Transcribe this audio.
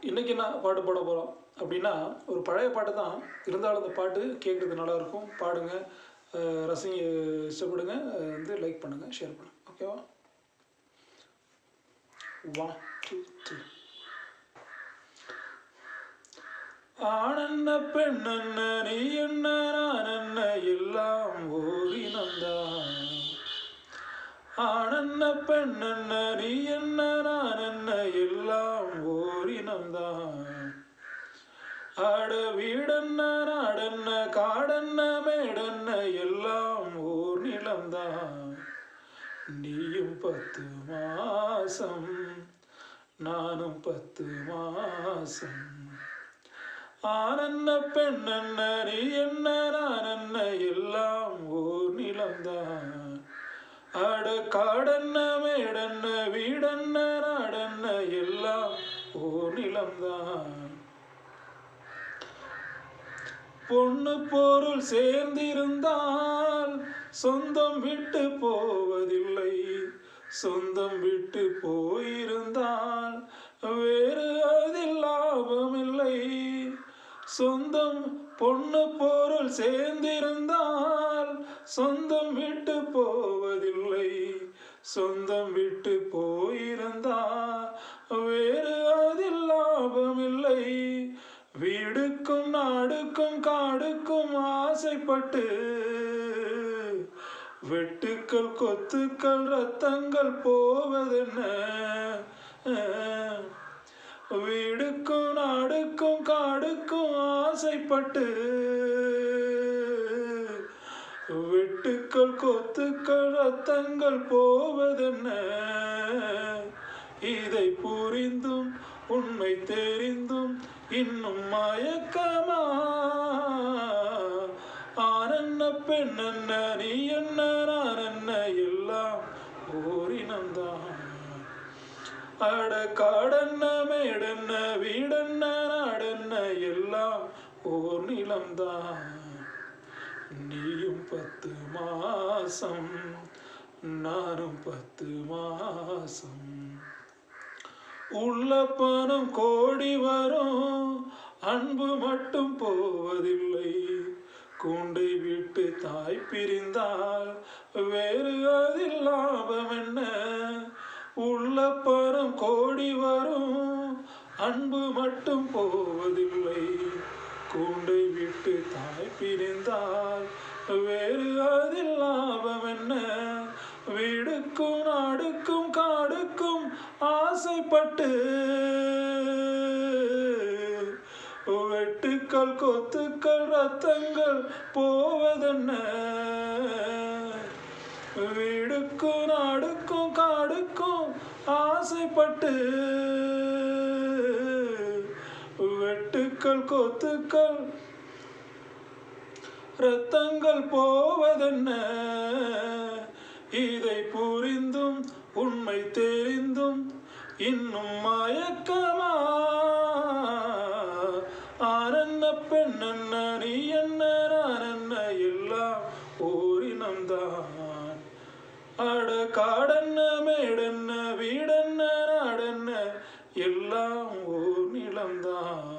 இன்றைக்கி என்ன பாட்டு பாட போகிறோம் அப்படின்னா, ஒரு பழைய பாட்டு தான். இருந்தாலும் அந்த பாட்டு கேட்குறது நல்லாயிருக்கும். பாடுங்க, ரசிங்க, இஷ்டப்படுங்க, லைக் பண்ணுங்கள், ஷேர் பண்ணுங்கள். ஓகேவா? 1 2 3. ஆனென்ன பெண்ணென்ன நீ என்ன நான் என்ன எல்லாம் ஓரினந்தான். ஆனென்ன பெண்ணென்ன நீ என்ன நான் என்ன எல்லாம் ஓரினந்தான். ஆட வீடென்ன நாடென்ன காடென்ன மேடென்ன எல்லாம் ஓர் நிலம்தான். நீயும் 10 மாசம் நானும் 10 மாசம். ஆனென்ன பெண்ணென்ன நீ என்ன நான் என்ன எல்லாம் ஓர் நிலம்தான். ஆட காடென்ன மேடென்ன வீடென்ன நாடென்ன எல்லாம் ஓர் நிலம்தான். பொண்ணு பொருள் சேர்ந்திருந்தால் சொந்தம் விட்டு போவதில்லை. சொந்தம் விட்டு போயிருந்தால் வேறு அதில் லாபமில்லை. சொந்தம் பொண்ணு பொருள் சேர்ந்திருந்தால் சொந்தம் விட்டு போவதில்லை. சொந்தம் விட்டு போயிருந்தால் வேறு அதில் லாபமில்லை. வீடுக்கும் நாடுக்கும் காடுக்கும் ஆசைப்பட்டு வெட்டுக்கள் கொத்துக்கள் ரத்தங்கள் போவதென்ன. வீடுக்கும் நாடுக்கும் காடுக்கும் ஆசைப்பட்டு வெட்டுக்கள் கொத்துக்கள் ரத்தங்கள் போவதென்ன. இதை புரிந்தும் உண்மை தெரிந்தும் இன்னும் மயக்கமா. ஆனென்ன பெண்ணென்ன நீ என்ன நான் என்ன எல்லாம் ஓரினந்தான். அட காடென்ன மேடென்ன வீடென்ன நாடென்ன எல்லாம் ஓர் நிலம்தான். நீயும் 10 மாசம் நானும் 10 மாசம். உள்ள பணம் கோடி வரும் அன்பு மட்டும் போவதில்லை. கூண்டை விட்டு தாய் பிரிந்தால் வேறு அதில் லாபம் என்ன. உள்ள பணம் கோடி வரும் அன்பு மட்டும் போவதில்லை. கூண்டை விட்டு தாய் பிரிந்தால் வேறு அதில் லாபம் என்ன. வீடுக்கும் நாடுக்கும் காடுக்கும் ஆசைப்பட்டு வெட்டுக்கள் கொத்துக்கள் ரத்தங்கள் போவதென்ன. வீடுக்கும் நாடுக்கும் காடுக்கும் ஆசைப்பட்டு வெட்டுக்கள் கொத்துக்கள் ரத்தங்கள் போவதென்ன. இதை புரிந்தும் உண்மை தெரிந்தும் இன்னும் மயக்கமா. ஆனென்ன பெண்ணென்ன நீ என்ன நான் என்ன எல்லாம் ஓரினம்தான். அட காடென்ன மேடென்ன வீடென்ன நாடென்ன எல்லாம் ஓர் நிலம்தான்.